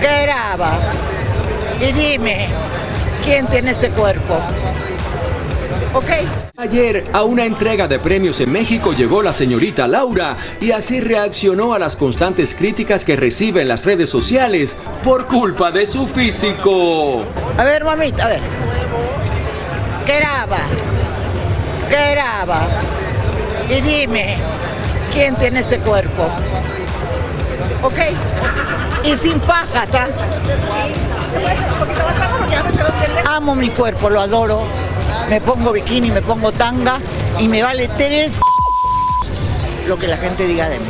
graba y dime, ¿quién tiene este cuerpo? ¿Ok? Ayer, a una entrega de premios en México llegó la señorita Laura y así reaccionó a las constantes críticas que recibe en las redes sociales por culpa de su físico. A ver, mamita, a ver. Graba y dime, ¿quién tiene este cuerpo? ¿Ok? Y sin fajas, ¿ah? Amo mi cuerpo, lo adoro. Me pongo bikini, me pongo tanga y me vale 3 lo que la gente diga de mí.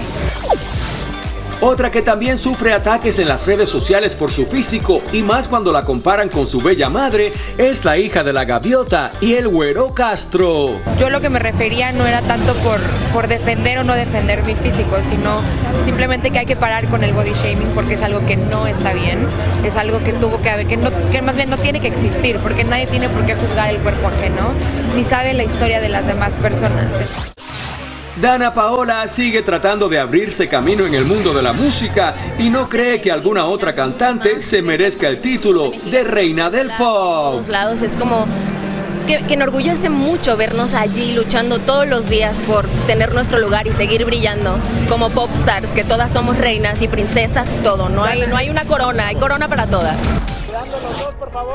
Otra que también sufre ataques en las redes sociales por su físico y más cuando la comparan con su bella madre es la hija de la gaviota y el Güero Castro. Yo lo que me refería no era tanto por defender o no defender mi físico, sino simplemente que hay que parar con el body shaming porque es algo que no está bien, es algo que tuvo que haber, que más bien no tiene que existir, porque nadie tiene por qué juzgar el cuerpo ajeno, ni sabe la historia de las demás personas. Dana Paola sigue tratando de abrirse camino en el mundo de la música y no cree que alguna otra cantante se merezca el título de reina del pop. Todos lados es como que enorgullece mucho vernos allí luchando todos los días por tener nuestro lugar y seguir brillando como pop stars, que todas somos reinas y princesas y todo. No hay una corona, hay corona para todas.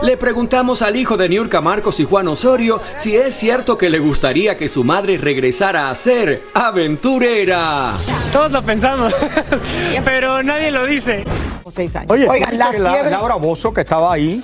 Le preguntamos al hijo de Niurka Marcos y Juan Osorio si es cierto que le gustaría que su madre regresara a ser aventurera. Todos lo pensamos, pero nadie lo dice. 6 años. Oye, Oigan, Laura Bozzo, que estaba ahí,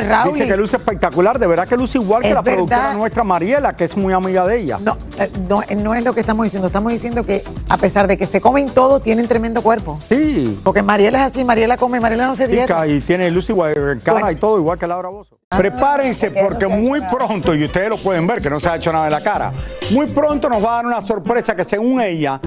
Raúl, dice que luce espectacular. De verdad que luce igual que es la productora verdad. nuestra Mariela, que es muy amiga de ella. No es lo que estamos diciendo. Estamos diciendo que a pesar de que se comen todo, tienen tremendo cuerpo. Sí. Porque Mariela es así, Mariela come, Mariela no se dieta. Y tiene luce igual, cara y todo igual que Laura Bozzo. Prepárense porque muy pronto, y ustedes lo pueden ver que no se ha hecho nada en la cara, muy pronto nos va a dar una sorpresa que según ella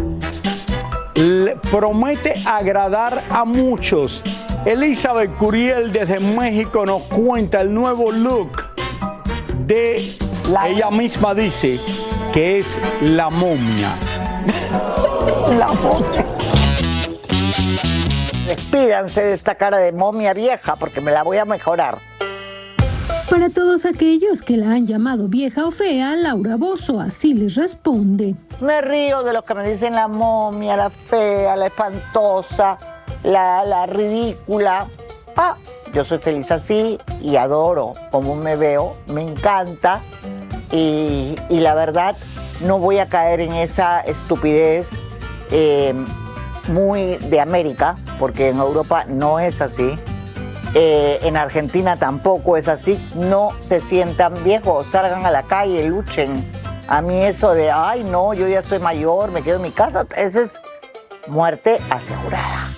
le promete agradar a muchos. Elizabeth Curiel desde México nos cuenta el nuevo look de, ella misma dice que es la momia. La momia. Despídanse de esta cara de momia vieja porque me la voy a mejorar. Para todos aquellos que la han llamado vieja o fea, Laura Bozzo así les responde. Me río de los que me dicen la momia, la fea, la espantosa, la ridícula. Yo soy feliz así y adoro cómo me veo, me encanta y la verdad no voy a caer en esa estupidez muy de América, porque en Europa no es así. En Argentina tampoco es así. No se sientan viejos, salgan a la calle, luchen. A mí eso de, ay no, yo ya soy mayor, me quedo en mi casa, eso es muerte asegurada.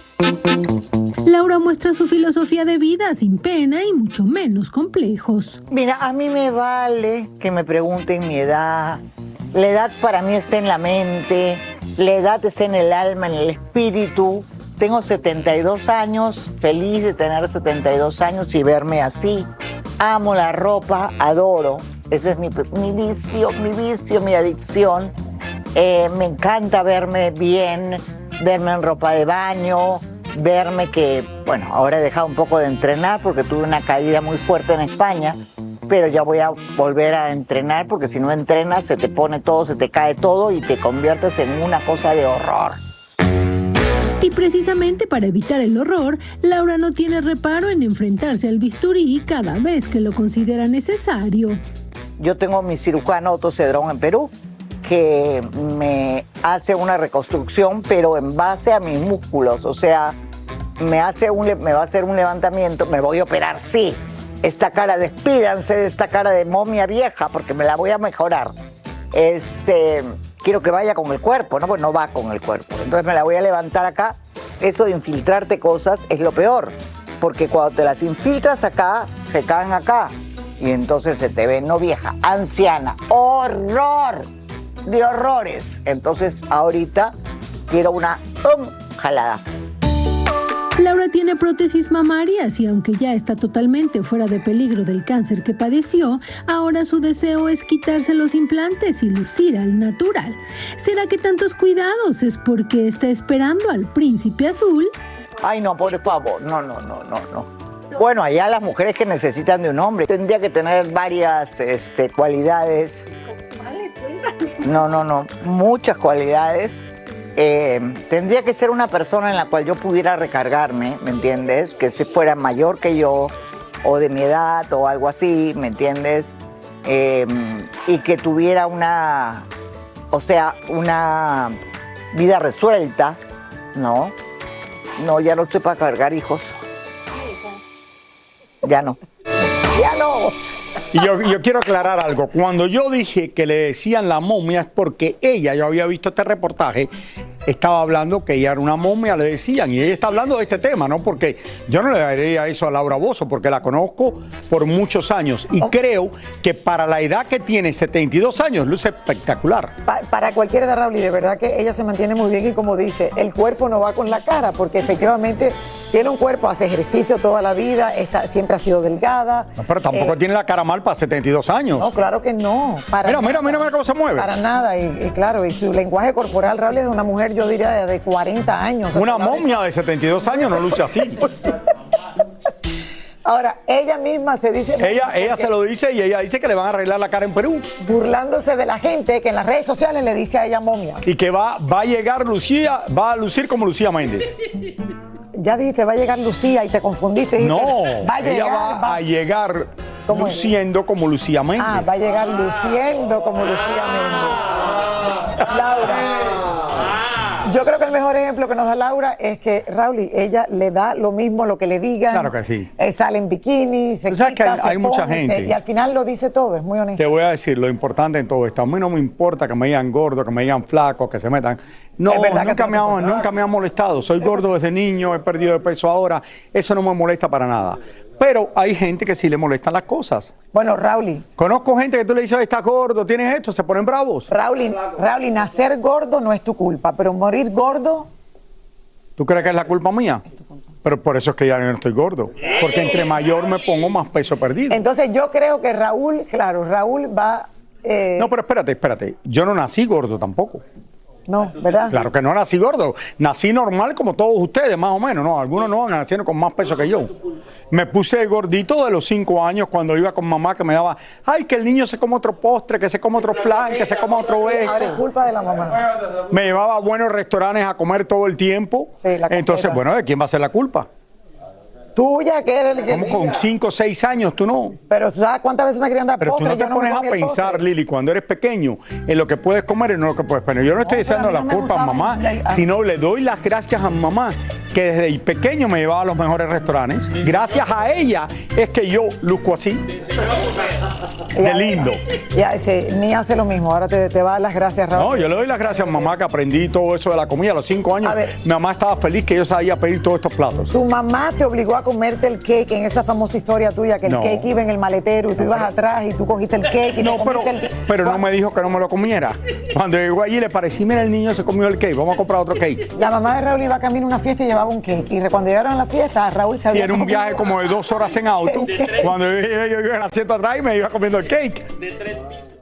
Laura muestra su filosofía de vida sin pena y mucho menos complejos. Mira, a mí me vale que me pregunten mi edad. La edad para mí está en la mente, la edad está en el alma, en el espíritu. Tengo 72 años, feliz de tener 72 años y verme así. Amo la ropa, adoro. Ese es mi vicio, mi adicción. Me encanta verme bien, verme en ropa de baño, verme que, bueno, ahora he dejado un poco de entrenar porque tuve una caída muy fuerte en España, pero ya voy a volver a entrenar porque si no entrenas se te pone todo, se te cae todo y te conviertes en una cosa de horror. Y precisamente para evitar el horror, Laura no tiene reparo en enfrentarse al bisturí cada vez que lo considera necesario. Yo tengo mi cirujano Otto Cedrón en Perú, que me hace una reconstrucción, pero en base a mis músculos. O sea, me va a hacer un levantamiento, me voy a operar, sí. Esta cara, despídanse de esta cara de momia vieja, porque me la voy a mejorar. Quiero que vaya con el cuerpo, ¿no? Pues no va con el cuerpo. Entonces me la voy a levantar acá. Eso de infiltrarte cosas es lo peor, porque cuando te las infiltras acá, se caen acá. Y entonces se te ve no vieja, anciana. ¡Horror! De horrores. Entonces ahorita quiero una jalada. Laura tiene prótesis mamarias y aunque ya está totalmente fuera de peligro del cáncer que padeció, ahora su deseo es quitarse los implantes y lucir al natural. ¿Será que tantos cuidados es porque está esperando al príncipe azul? Ay, no, por favor, no. Bueno, allá las mujeres que necesitan de un hombre tendría que tener varias cualidades. No, muchas cualidades. Tendría que ser una persona en la cual yo pudiera recargarme, ¿me entiendes? Que si fuera mayor que yo, o de mi edad, o algo así, ¿me entiendes? Y que tuviera una vida resuelta, ¿no? No, ya no estoy para cargar hijos. Ya no. Y yo quiero aclarar algo. Cuando yo dije que le decían la momia es porque ella, yo había visto este reportaje, estaba hablando que ella era una momia, le decían, y ella está hablando de este tema, ¿no? Porque yo no le daría eso a Laura Bozzo, porque la conozco por muchos años y creo que para la edad que tiene, 72 años, luce espectacular. Para cualquier edad, Raúl, y de verdad que ella se mantiene muy bien y como dice, el cuerpo no va con la cara, porque efectivamente tiene un cuerpo, hace ejercicio toda la vida, siempre ha sido delgada. No, pero tampoco tiene la cara mal para 72 años. No, claro que no. Mira cómo se mueve. Para nada, y claro, y su lenguaje corporal, Raúl, es de una mujer, yo diría, de 40 años. Una momia de 72 años no luce así. Ahora, ella misma se dice... Ella se lo dice y ella dice que le van a arreglar la cara en Perú. Burlándose de la gente que en las redes sociales le dice a ella momia. Y que va a llegar Lucía, va a lucir como Lucía Méndez. Ya dijiste, va a llegar Lucía y te confundiste. Dijiste, ella va a llegar luciendo como Lucía Méndez. Ah, va a llegar luciendo como Lucía Méndez. Laura. Yo creo que el mejor ejemplo que nos da Laura es que Raúl, ella le da lo mismo lo que le digan. Claro que sí. Sale en bikini, se quita, que hay mucha gente. Y al final lo dice todo, es muy honesto. Te voy a decir lo importante en todo esto. A mí no me importa que me digan gordo, que me digan flaco, que se metan. No, nunca me ha molestado. Soy gordo desde niño, he perdido de peso ahora. Eso no me molesta para nada. Pero hay gente que sí le molestan las cosas. Bueno, Raúl. Conozco gente que tú le dices, estás gordo, tienes esto, se ponen bravos. Raúl, nacer gordo no es tu culpa, pero morir gordo... ¿Tú crees que es la culpa mía? Pero por eso es que ya no estoy gordo. Porque entre mayor me pongo, más peso perdido. Entonces yo creo que Raúl va... No, pero espérate. Yo no nací gordo tampoco. No, ¿verdad? Claro que no nací gordo. Nací normal como todos ustedes, más o menos. No, algunos no nacieron con más peso que yo. Me puse gordito de los 5 años cuando iba con mamá que me daba, ay, que el niño se come otro postre, que se come otro flan, que se come otro esto. Ahora es culpa de la mamá. Me llevaba a buenos restaurantes a comer todo el tiempo. Sí, entonces, bueno, ¿de quién va a ser la culpa? Tuya, que eres el que... Como con 5 o 6 años, tú no. Pero tú sabes cuántas veces me querían dar postre. Pero tú no te pones a pensar, Lili, cuando eres pequeño, en lo que puedes comer y no lo que puedes poner. Yo no estoy echando la culpa a mamá, sino le doy las gracias a mamá, que desde pequeño me llevaba a los mejores restaurantes. Gracias a ella es que yo luzco así, de lindo. Mía hace lo mismo, ahora te va a dar las gracias, Raúl. No, yo le doy las gracias a mamá que aprendí todo eso de la comida a los 5 años. Mi mamá estaba feliz que yo sabía pedir todos estos platos. Tu mamá te obligó a comerte el cake en esa famosa historia tuya, que el cake iba en el maletero y tú ibas atrás y tú cogiste el cake y pero no me dijo que no me lo comiera. Cuando llegó allí le parecí, mira, el niño se comió el cake, vamos a comprar otro cake. La mamá de Raúl iba a camino a una fiesta y llevaba un cake. Y cuando llegaron a la fiesta, Raúl se había... Sí, era un viaje como de 2 horas en auto. Cuando yo iba en el asiento atrás y me iba comiendo el cake. De 3 pisos.